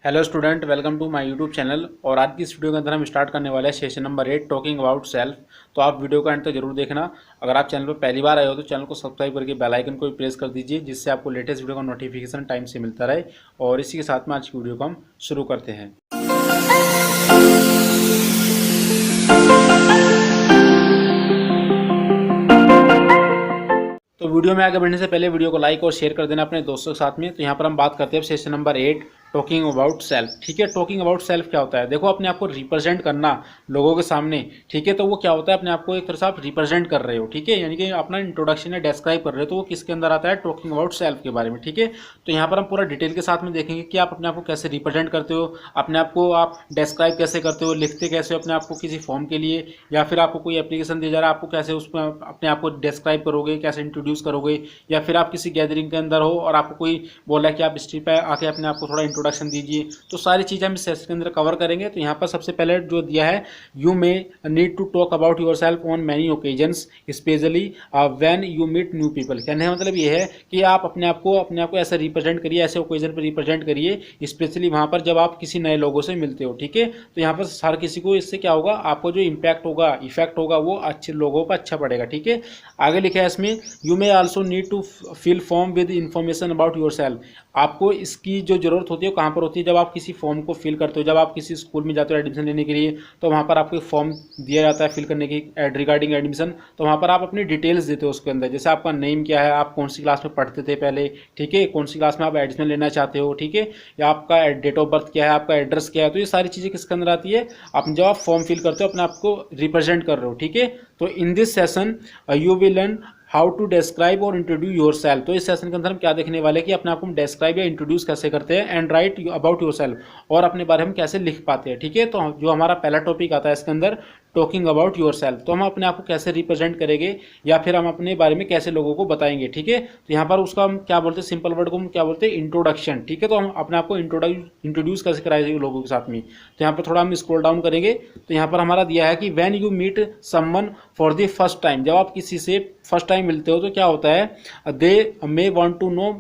Hello student, welcome to my YouTube channel. और आज की इस वीडियो के अंदर हम स्टार्ट करने वाले हैं session number 8 talking about self. तो आप वीडियो का एंड तक जरूर देखना। अगर आप चैनल पर पहली बार आए हो तो चैनल को सब्सक्राइब करके बेल आइकन को भी प्रेस कर दीजिए, जिससे आपको लेटेस्ट वीडियो का नोटिफिकेशन टाइम से मिलता रहे। और इसी के साथ में आज की वीडियो को हम शुरू करते हैं। तो वीडियो में आगे बढ़ने से पहले वीडियो को लाइक और शेयर कर देना अपने दोस्तों के साथ में। तो यहाँ पर हम बात करते हैं session number 8 talking about self. ठीक है, टॉकिंग अबाउट सेल्फ क्या होता है? देखो, अपने आप को रिप्रेजेंट करना लोगों के सामने। ठीक है, तो वो क्या होता है? अपने आप को एक तरह से आप रिप्रेजेंट कर रहे हो। ठीक है, यानी कि अपना इंट्रोडक्शन या डिस्क्राइब कर रहे हो, तो वो किसके अंदर आता है? टॉकिंग अबाउट सेल्फ के बारे में। ठीक है, तो यहाँ पर हम पूरा डिटेल के साथ में देखेंगे कि आप अपने आप को कैसे रिप्रेजेंट करते हो, अपने आप को आप डिस्क्राइब कैसे करते हो, लिखते कैसे हो अपने आप को किसी फॉर्म के लिए, या फिर आपको कोई एप्लीकेशन दिया जा रहा है, आपको कैसे उसमें अपने आप को डिस्क्राइब करोगे, कैसे इंट्रोड्यूस करोगे, या फिर आप किसी गैदरिंग के अंदर हो और आपको कोई बोला कि आप स्टेज पर आके अपने आप को थोड़ा इंट्रोडक्शन दीजिए। तो सारी चीज़ें हम इस सेशन के अंदर कवर करेंगे। तो यहाँ पर सबसे पहले जो दिया है, you may need to talk about yourself on many occasions specially when you meet new people. कहने का मतलब ये है कि आप अपने आप को ऐसे रिप्रेजेंट करिए, ऐसे ओकेजन पर रिप्रेजेंट करिए, स्पेशली वहाँ पर जब आप किसी नए लोगों से मिलते हो। ठीक है, तो यहाँ पर हर किसी को इससे क्या होगा, आपको जो इम्पैक्ट होगा, इफेक्ट होगा, वो अच्छे लोगों पर अच्छा पड़ेगा। ठीक है, आगे लिखा है इसमें, you may also need to fill form with information about yourself. आपको इसकी जो जरूरत होती है कहाँ पर होती है? जब आप किसी फॉर्म को फिल करते हो, जब आप किसी स्कूल में जाते हो एडमिशन लेने के लिए, तो वहाँ पर आपको एक फॉर्म दिया जाता है फिल करने की रिगार्डिंग एडमिशन। तो वहाँ पर आप अपनी डिटेल्स देते हो उसके अंदर, जैसे आपका नेम क्या है, आप कौन सी क्लास में पढ़ते थे पहले, ठीक है, कौन सी क्लास में आप एडमिशन लेना चाहते हो, ठीक है, या आपका डेट ऑफ बर्थ क्या है, आपका एड्रेस क्या है। तो ये सारी चीज़ें किसके अंदर आती है? आप जब आप फॉर्म फिल करते हो अपने आप को रिप्रेजेंट कर रहे हो। ठीक है, तो in this session you will learn how to describe और इंट्रोड्यूस योर सेल्फ। तो इस सेशन के अंदर हम क्या देखने वाले हैं कि अपने आप को हम डिस्क्राइब या इंट्रोड्यूस कैसे करते हैं, and right about your self, और अपने बारे में कैसे लिख पाते हैं। ठीक है, तो जो हमारा पहला टॉपिक आता है इसके अंदर, टॉकिंग अबाउट योर सेल्फ, तो हम अपने आप को कैसे रिप्रेजेंट करेंगे या फिर हम अपने बारे में कैसे लोगों को बताएंगे। ठीक है, तो यहाँ पर उसका हम क्या बोलते हैं, सिंपल वर्ड को हम क्या बोलते हैं? इंट्रोडक्शन। ठीक है, तो हम अपने आप को इंट्रोड्यूस कैसे कराएंगे लोगों के साथ में। तो यहाँ पर थोड़ा हम स्क्रॉल डाउन करेंगे, तो यहाँ पर हमारा दिया है कि when you meet someone for the first time, जब आप किसी से फर्स्ट टाइम मिलते हो तो क्या होता है? They may want to know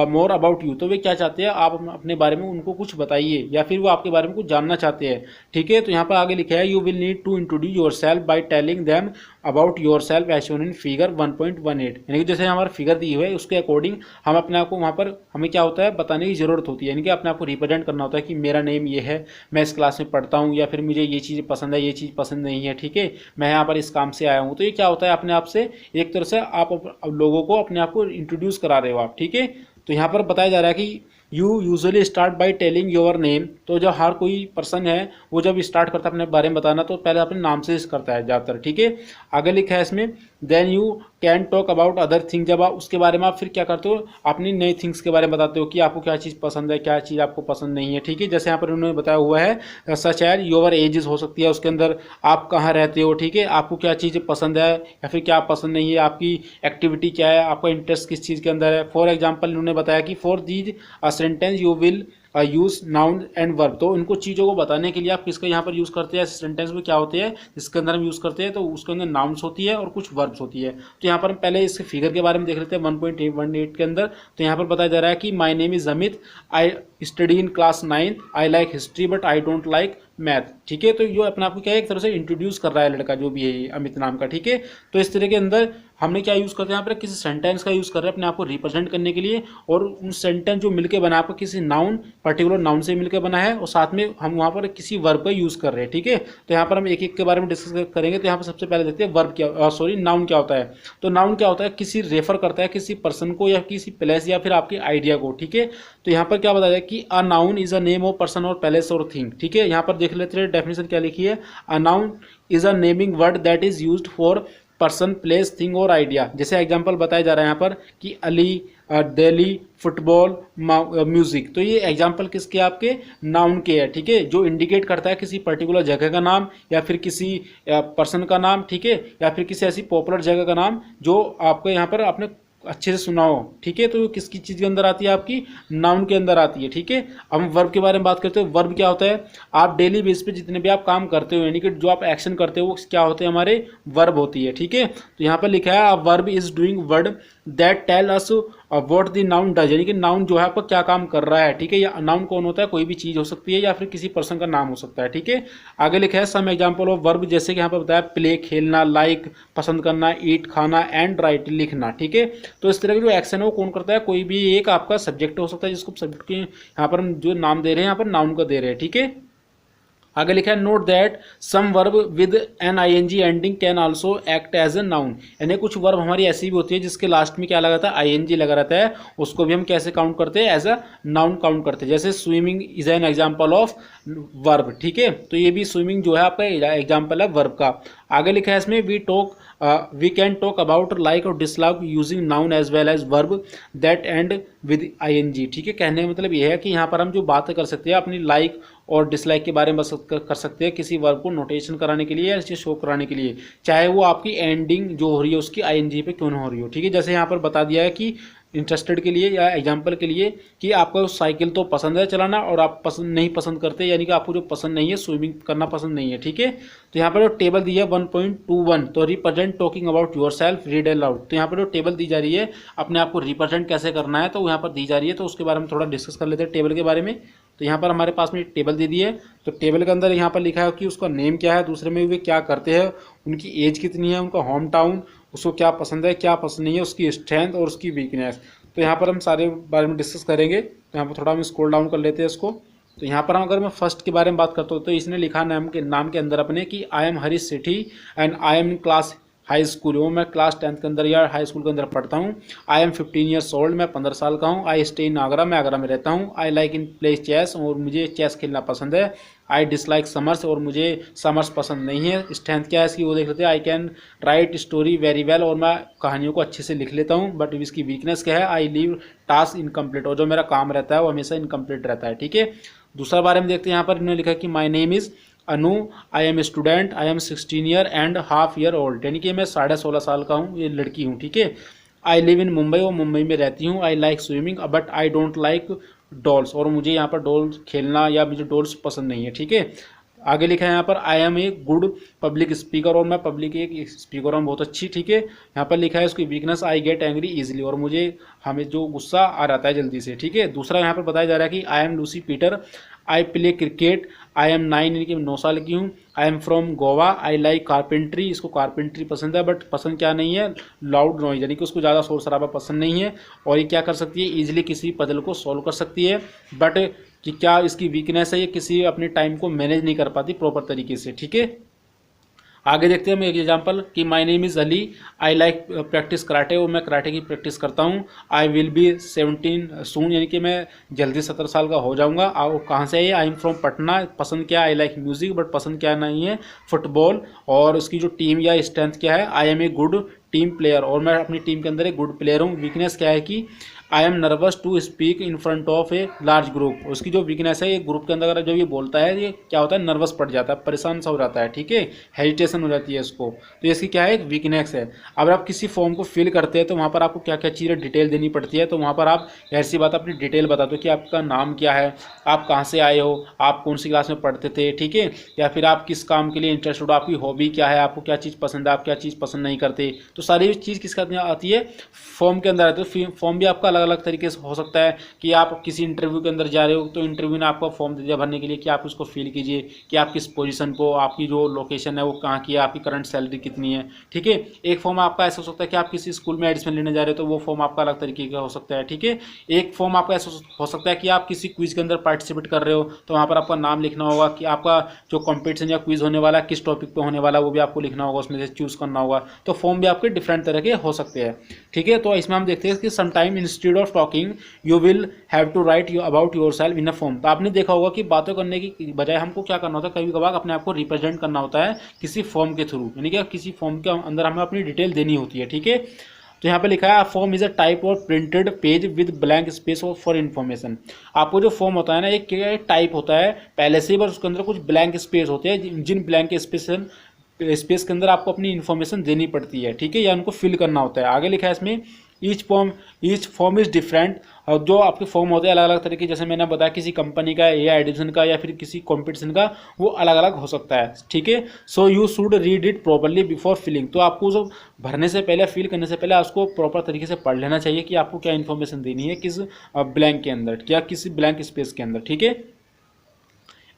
more about you. तो वे क्या चाहते हैं? आप अपने बारे में उनको कुछ बताइए, या फिर वो आपके बारे में कुछ जानना चाहते हैं। ठीक है, तो यहाँ पर आगे लिखा है, you will need to introduce yourself by telling them about yourself as shown in figure 1.18। यानी कि जैसे हमारा फिगर दी हुई है उसके अकॉर्डिंग हम अपने आप को वहाँ पर हमें क्या होता है बताने की जरूरत होती है, यानी कि अपने आप को रिप्रेजेंट करना होता है कि मेरा नेम ये है, मैं इस क्लास में पढ़ता हूँ, या फिर मुझे ये चीज़ पसंद है, ये चीज़ पसंद नहीं है। ठीक है, मैं यहाँ पर इस काम से आया हूँ। तो ये क्या होता है? अपने आप से एक तरह से आप लोगों को अपने आप को इंट्रोड्यूस करा रहे हो आप। ठीक है, तो यहाँ पर बताया जा रहा है कि you usually start by telling your name. तो जो हर कोई पर्सन है वो जब स्टार्ट करता है अपने बारे में बताना, तो पहले अपने नाम से करता है ज़्यादातर। ठीक है, आगे लिखा है इसमें, then you can talk about other thing. जब आप उसके बारे में आप फिर क्या करते हो? अपनी नई थिंग्स के बारे में बताते हो कि आपको क्या चीज़ पसंद है, क्या चीज़ आपको पसंद नहीं है। ठीक है, जैसे यहाँ पर उन्होंने बताया हुआ है, सच एज योर एजेस हो सकती है उसके अंदर, आप कहाँ रहते हो, ठीक है, आपको क्या चीज़ पसंद है या फिर क्या पसंद नहीं है, आपकी एक्टिविटी क्या है, आपका इंटरेस्ट किस चीज़ के अंदर है। फॉर एग्जाम्पल उन्होंने बताया कि for these sentence you will use noun and verb. तो इनको चीज़ों को बताने के लिए आप किसका यहाँ पर यूज़ करते हैं? सेंटेंस में क्या होते हैं जिसके अंदर हम यूज़ करते हैं? तो उसके अंदर नाउन्स होती है और कुछ वर्ब्स होती है। तो यहाँ पर हम पहले इसके फिगर के बारे में देख लेते हैं 1.18 के अंदर। तो यहाँ पर बताया जा रहा है कि my name is Amit, I study in class 9, I like history but I don't like math. ठीक है, तो ये अपने आप को क्या है? एक तरह से इंट्रोड्यूस कर रहा है लड़का जो भी है ये अमित नाम का। ठीक है, तो इस तरह के अंदर हमने क्या यूज़ करते हैं यहाँ पर? किसी सेंटेंस का यूज़ कर रहे हैं अपने आप को रिप्रेजेंट करने के लिए, और उन सेंटेंस जो मिलकर बना आपको किसी नाउन, पर्टिकुलर नाउन से मिलकर बना है, और साथ में हम वहाँ पर किसी वर्ब का यूज़ कर रहे हैं। ठीक है, तो यहाँ पर हम एक एक के बारे में डिस्कस करेंगे। तो यहाँ पर सबसे पहले देखते हैं वर्ब क्या, नाउन क्या होता है। तो नाउन क्या होता है? किसी रेफर करता है किसी पर्सन को या किसी प्लेस या फिर आपके आइडिया को। ठीक है, तो यहाँ पर क्या बताया कि a noun is a name of person और प्लेस और थिंग। ठीक है, यहाँ पर देख लेते हैं डेफिनेशन क्या लिखी है। A noun is a naming word that is used for person, place, thing और आइडिया। जैसे एग्जांपल बताया जा रहा है यहाँ पर कि अली, दिल्ली, फुटबॉल, म्यूजिक। तो ये एग्जांपल किसके? आपके नाउन के है। ठीक है, जो इंडिकेट करता है किसी पर्टिकुलर जगह का नाम या फिर किसी पर्सन का नाम। ठीक है, या फिर किसी ऐसी पॉपुलर जगह का नाम जो आपको यहाँ पर आपने अच्छे से सुना हो। ठीक है, तो किसकी चीज़ के अंदर आती है? आपकी नाउन के अंदर आती है। ठीक है, अब हम वर्ब के बारे में बात करते हैं। वर्ब क्या होता है? आप डेली बेस पे जितने भी आप काम करते हो, यानी कि जो आप एक्शन करते हो वो क्या होते हैं? हमारे वर्ब होती है। ठीक है, तो यहाँ पर लिखा है verb is doing word that tell us what the noun does, यानी कि नाउन जो है आपका क्या काम कर रहा है, ठीक है। या नाउन कौन होता है, कोई भी चीज हो सकती है या फिर किसी पर्सन का नाम हो सकता है, ठीक है। आगे लिखा है सम एग्जांपल ऑफ वर्ब, जैसे कि यहाँ पर बताया प्ले खेलना, लाइक पसंद करना, ईट खाना, एंड राइट लिखना, ठीक है। तो इस तरह के जो एक्शन है वो कौन करता है, कोई भी एक आपका सब्जेक्ट हो सकता है जिसको सब्जेक्ट के यहाँ पर हम जो नाम दे रहे हैं यहाँ पर नाउन का दे रहे हैं, ठीक है। आगे लिखा है note that some verb with an ING ending can also act as a noun, यानी कुछ वर्ब हमारी ऐसी भी होती है जिसके लास्ट में क्या लगा रहता है, आईएनजी लगा रहता है, उसको भी हम कैसे काउंट करते हैं, एज अ नाउन काउंट करते हैं। जैसे swimming is an example of verb, ठीक है। तो ये भी स्विमिंग जो है आपका एग्जाम्पल है वर्ब का। आगे लिखा है इसमें we can talk about like और dislike using noun as well as verb that end with ING, ठीक है। कहने का मतलब ये है कि यहाँ पर हम जो बात कर सकते हैं अपनी लाइक और डिसलाइक के बारे में कर सकते हैं किसी वर्ब को नोटेशन कराने के लिए या इसे शो कराने के लिए, चाहे वो आपकी एंडिंग जो हो रही है उसकी आईएनजी पे क्यों ना हो रही हो, ठीक है। जैसे यहाँ पर बता दिया है कि इंटरेस्टेड के लिए या एग्जाम्पल के लिए कि आपको साइकिल तो पसंद है चलाना और आप पसंद नहीं पसंद करते, यानी कि आपको जो पसंद नहीं है स्विमिंग करना पसंद नहीं है, ठीक है। तो यहाँ पर जो टेबल दी है 1.21, तो represent talking about your self read aloud, तो यहाँ पर जो टेबल दी जा रही है अपने आप को रिप्रेजेंट कैसे करना है तो यहाँ पर दी जा रही है, तो उसके बारे में थोड़ा डिस्कस कर लेते हैं टेबल के बारे में। तो यहाँ पर हमारे पास में टेबल दे दी है, तो टेबल के अंदर यहाँ पर लिखा है कि उसका नेम क्या है, दूसरे में वे क्या करते हैं, उनकी एज कितनी है, उनका होम टाउन, उसको क्या पसंद है क्या पसंद नहीं है, उसकी स्ट्रेंथ और उसकी वीकनेस। तो यहाँ पर हम सारे बारे में डिस्कस करेंगे। तो यहाँ पर थोड़ा हम स्क्रॉल डाउन कर लेते हैं इसको। तो यहाँ पर हम अगर मैं फर्स्ट के बारे में बात करता हूँ तो इसने लिखा नाम के अंदर अपने कि I M Harish Sethi and I am in class high school, वो मैं क्लास 10th के अंदर या हाई स्कूल के अंदर पढ़ता हूँ। आई एम 15 ईयर्स ओल्ड, मैं 15 साल का हूँ। आई स्टे इन आगरा, मैं आगरा में रहता हूँ। I like in play chess, और मुझे चेस खेलना पसंद है। आई डिसलाइक समर्स, और मुझे समर्स पसंद नहीं है। स्ट्रेंथ क्या है इसकी वो देख लेते हैं। I can write story very well, और मैं कहानियों को अच्छे से लिख लेता हूँ। बट इसकी वीकनेस क्या है, आई लीव टास्क इनकम्प्लीट, और जो मेरा काम रहता है वो हमेशा इनकम्प्लीट रहता है, ठीक है। दूसरा बारे में देखते हैं, यहाँ पर इन्होंने लिखा कि my name is Anu, I am student, I am 16 year and half year old, यानी कि मैं 16.5 साल का हूँ, ये लड़की हूँ, ठीक है। आई लिव इन मुंबई, वो मुंबई में रहती हूँ। I like swimming but I don't like dolls, और मुझे यहाँ पर डॉल्स खेलना या मुझे डॉल्स पसंद नहीं है, ठीक है। आगे लिखा है यहाँ पर I am a good public speaker, और मैं पब्लिक एक स्पीकर हूँ बहुत अच्छी, ठीक है। यहाँ पर लिखा है उसकी weakness I get angry easily, और मुझे हमें जो गुस्सा आ जाता है जल्दी से, ठीक है। दूसरा यहाँ पर बताया जा रहा है कि I M Lucy Peter, I play cricket, I am 9, यानी कि 9 साल की हूँ। I am from Goa, I like carpentry, इसको कारपेंट्री पसंद है, बट पसंद क्या नहीं है, लाउड नॉइज, यानी कि उसको ज़्यादा शोर शराबा पसंद नहीं है। और ये क्या कर सकती है, ईजिली किसी पजल को सॉल्व कर सकती है। बट कि क्या इसकी वीकनेस है, ये किसी अपने टाइम को मैनेज नहीं कर पाती प्रॉपर तरीके से, ठीक है। आगे देखते हैं हम एक एग्जांपल कि my name is Ali, I like practice karate, और मैं कराटे की प्रैक्टिस करता हूँ। आई विल बी 17 सून, यानी कि मैं जल्दी 17 साल का हो जाऊँगा। और कहाँ से है, आई एम फ्रॉम पटना। पसंद क्या, आई लाइक म्यूजिक, बट पसंद क्या नहीं है, फुटबॉल। और उसकी जो टीम या स्ट्रेंथ क्या है, I am a good team player, और मैं अपनी टीम के अंदर एक गुड प्लेयर हूँ। वीकनेस क्या है कि I am nervous to speak in front of a large group, उसकी जो वीकनेस है ये ग्रुप के अंदर अगर जब ये बोलता है ये क्या होता है, नर्वस पड़ जाता है, परेशान सा हो जाता है, ठीक है, हेजिटेशन हो जाती है इसको। तो इसकी क्या है, एक वीकनेस है। अगर आप किसी फॉर्म को फिल करते हैं तो वहाँ पर आपको क्या क्या चीज़ें डिटेल देनी पड़ती है, तो वहाँ पर आप ऐसी बात अपनी डिटेल बता दो कि आपका नाम क्या है, आप कहाँ से आए हो, आप कौन सी क्लास में पढ़ते थे, ठीक है, या फिर आप किस काम के लिए इंटरेस्टेड हो, आपकी हॉबी क्या है, आपको क्या चीज़ पसंद है, आप क्या चीज़ पसंद नहीं करते। तो सारी चीज़ किसका आती है, फॉर्म के अंदर आती है। फॉर्म भी आपका अलग अलग तरीके से हो सकता है कि आप किसी इंटरव्यू के अंदर जा रहे हो तो इंटरव्यू ने आपको फॉर्म दे दिया भरने के लिए कि आप उसको फिल कीजिए कि आप किस पोजीशन को, आपकी जो लोकेशन है वो कहाँ की है, आपकी करंट सैलरी कितनी है, ठीक है। एक फॉर्म आपका ऐसा हो सकता है कि आप किसी स्कूल में एडमिशन लेने जा रहे हो तो वो फॉर्म आपका अलग तरीके का हो सकता है, ठीक है। एक फॉर्म आपका ऐसा हो सकता है कि आप किसी क्विज के अंदर पार्टिसिपेट कर रहे हो तो वहाँ पर आपका नाम लिखना होगा कि आपका जो कॉम्पिटिशन या क्विज होने वाला है किस टॉपिक पर होने वाला है वो भी आपको लिखना होगा, उसमें से चूज़ करना होगा। तो फॉर्म भी आपके डिफरेंट तरह के हो सकते हैं, ठीक है। तो इसमें हम देखते हैं कि sometime instead of talking you will have to write you about yourself in a form. तो आपने देखा होगा कि बातों करने की बजाय हमको क्या करना होता है, कभी कभार अपने आप को रिप्रेजेंट करना होता है किसी फॉर्म के थ्रू, यानी कि किसी फॉर्म के अंदर हमें अपनी डिटेल देनी होती है, ठीक है। तो यहाँ पे लिखा है form is a type of printed page with blank space for information. आपको जो फॉर्म होता है ना एक टाइप होता है पहले से ही, बस उसके अंदर कुछ ब्लैंक स्पेस होते हैं, जिन ब्लैंक स्पेस के अंदर आपको अपनी इन्फॉर्मेशन देनी पड़ती है, ठीक है, या उनको फिल करना होता है। आगे लिखा है इसमें ईच फॉर्म इज़ डिफरेंट। और जो आपके फॉर्म होते हैं अलग अलग तरीके, जैसे मैंने बताया किसी कंपनी का या एडिशन का या फिर किसी कंपटीशन का, वो अलग अलग हो सकता है, ठीक है। So you should read it properly before filling. तो आपको जो भरने से पहले, फिल करने से पहले उसको प्रॉपर तरीके से पढ़ लेना चाहिए कि आपको क्या इन्फॉर्मेशन देनी है किस ब्लैंक के अंदर या किसी ब्लैंक स्पेस के अंदर, ठीक है।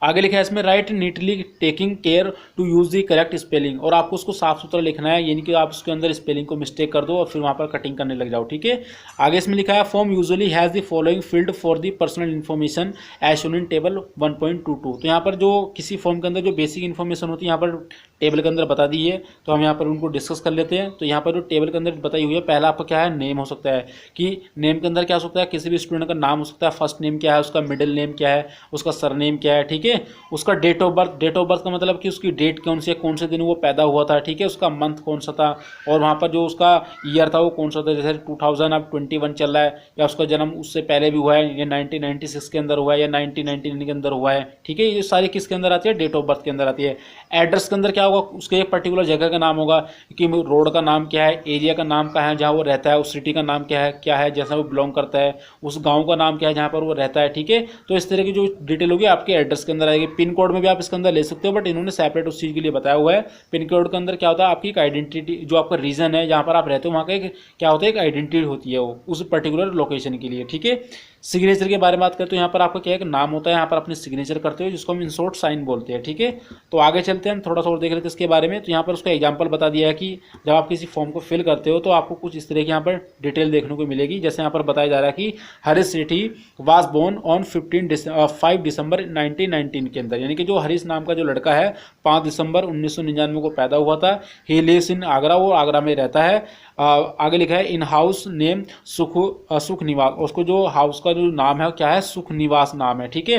आगे लिखा है इसमें write neatly taking care to use the correct spelling. और आपको उसको साफ सुथरा लिखना है, यानी कि आप उसके अंदर स्पेलिंग को मिस्टेक कर दो और फिर वहाँ पर कटिंग करने लग जाओ, ठीक है। आगे इसमें लिखा है form usually has the following field for the personal information as shown in table 1.22। तो यहाँ पर जो किसी फॉर्म के अंदर जो बेसिक इन्फॉर्मेशन होती है यहाँ पर टेबल के अंदर बता दी है, तो हम यहाँ पर उनको डिस्कस कर लेते हैं। तो यहाँ पर जो टेबल के अंदर बताई हुई है, पहला आपका क्या है, नेम हो सकता है, कि नेम के अंदर क्या हो सकता है, किसी भी स्टूडेंट का नाम हो सकता है, फर्स्ट नेम क्या है, उसका मिडिल नेम क्या है, उसका सरनेम क्या है, ठीक है। उसका date of birth, date of birth का मतलब कि उसकी डेट कौन सी है, कौन से दिन वो पैदा हुआ था, ठीक है। उसका मंथ कौन सा था, और वहाँ पर जो उसका ईयर था वो कौन सा था, जैसे 2000 अब 21 चल रहा है, या उसका जन्म उससे पहले भी हुआ है, या 1996 के अंदर हुआ है, या 1999 के अंदर हुआ है, ठीक है। ये सारी किसके अंदर आती है, डेट ऑफ बर्थ के अंदर आती है। एड्रेस के अंदर क्या होगा, उसके एक पर्टिकुलर जगह का नाम होगा, कि रोड का नाम क्या है, एरिया का नाम क्या है जहाँ वो रहता है, उस सिटी का नाम क्या है जैसा वो बिलोंग करता है, उस गांव का नाम क्या है जहाँ पर वो रहता है, ठीक है। तो इस तरह की जो डिटेल होगी आपके एड्रेस के अंदर आएगी। पिन कोड में भी आप इसके अंदर ले सकते हो, बट इन्होंने सेपरेट उस चीज़ के लिए बताया हुआ है। पिन कोड के अंदर क्या होता है, आपकी एक आइडेंटिटी, जो आपका रीजन है जहाँ पर आप रहते हो वहाँ का एक क्या होता है, एक आइडेंटिटी होती है वो उस पर्टिकुलर लोकेशन के लिए, ठीक है। सिग्नेचर के बारे में बात करें तो यहाँ पर आपका क्या है, एक नाम होता है, यहाँ पर अपने सिग्नेचर करते हो जिसको हम इंसोर्ट साइन बोलते हैं, ठीक है। तो आगे चलते हैं, थोड़ा सा और देख लेते हैं इसके बारे में। तो यहाँ पर उसका एग्जांपल बता दिया है कि जब आप किसी फॉर्म को फिल करते हो तो आपको कुछ इस तरह की यहाँ पर डिटेल देखने को मिलेगी। जैसे यहाँ पर बताया जा रहा है कि हरीश सेठी वाज बोर्न ऑन 5 दिसंबर 1919 के अंदर, यानी कि जो हरीश नाम का जो लड़का है 5 दिसंबर 1999 को पैदा हुआ था। ही लिव्स इन आगरा, वो आगरा में रहता है। आगे लिखा है इन हाउस नेम सुख निवास, उसको जो हाउस का जो नाम है क्या है, सुख निवास नाम है, ठीक है।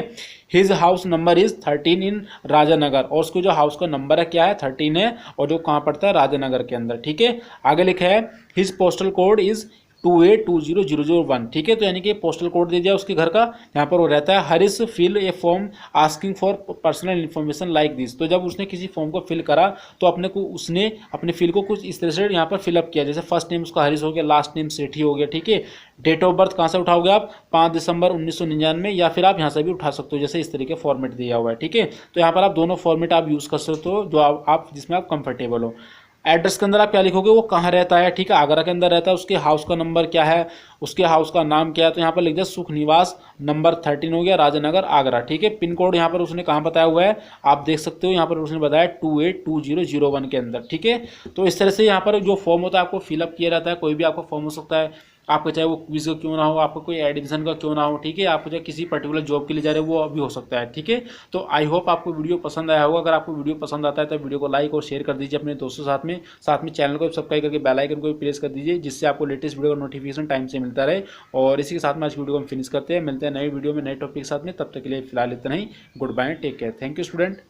हिज हाउस नंबर इज 13 इन राजानगर, और उसको जो हाउस का नंबर है क्या है, 13 है, और जो कहाँ पड़ता है, राजानगर के अंदर, ठीक है। आगे लिखा है हिज पोस्टल कोड इज 28200001, ठीक है। तो यानी कि पोस्टल कोड दे दिया उसके घर का, यहाँ पर वो रहता है। Harish fill a form asking for personal information like this. तो जब उसने किसी फॉर्म को फिल करा तो उसने अपने फिल को कुछ इस तरह से यहाँ पर फिलअप किया, जैसे फर्स्ट नेम उसका हरीश हो गया, लास्ट नेम सेठी हो गया, ठीक है। डेट ऑफ बर्थ कहाँ से उठाओगे आप, 5 दिसंबर 1999, या फिर आप यहाँ से भी उठा सकते हो, जैसे इस तरीके फॉर्मेट दिया हुआ है, ठीक है। तो यहाँ पर आप दोनों फॉर्मेट आप यूज़ कर सकते हो जो आप जिसमें आप कंफर्टेबल हो। एड्रेस के अंदर आप क्या लिखोगे, वो कहाँ रहता है, ठीक है, आगरा के अंदर रहता है, उसके हाउस का नंबर क्या है, उसके हाउस का नाम क्या है, तो यहाँ पर लिख दिया सुख निवास नंबर 13 हो गया, राजानगर आगरा, ठीक है। पिन कोड यहाँ पर उसने कहाँ बताया हुआ है आप देख सकते हो, यहाँ पर उसने बताया 282001 के अंदर, ठीक है। तो इस तरह से यहाँ पर जो फॉर्म होता है आपको फिलअप किया रहता है, कोई भी आपको फॉर्म हो सकता है आपका, चाहे वो क्विज का क्यों ना हो, आपको कोई एडमिशन का क्यों ना हो, ठीक है। आपको चाहे किसी पर्टिकुलर जॉब के लिए जा रहे हो वो भी हो सकता है, ठीक है। तो आई होप आपको वीडियो पसंद आया होगा। अगर आपको वीडियो पसंद आता है तो वीडियो को लाइक और शेयर कर दीजिए अपने दोस्तों साथ में चैनल को सब्सक्राइब करके बेल आइकन को भी प्रेस कर दीजिए, जिससे आपको लेटेस्ट वीडियो का नोटिफिकेशन टाइम से मिलता रहे। और इसी के साथ में आज वीडियो को हम फिनिश करते हैं, मिलते हैं नई वीडियो में नए टॉपिक के साथ में। तब तक के लिए फिलहाल इतना ही, good bye, take care, thank you student.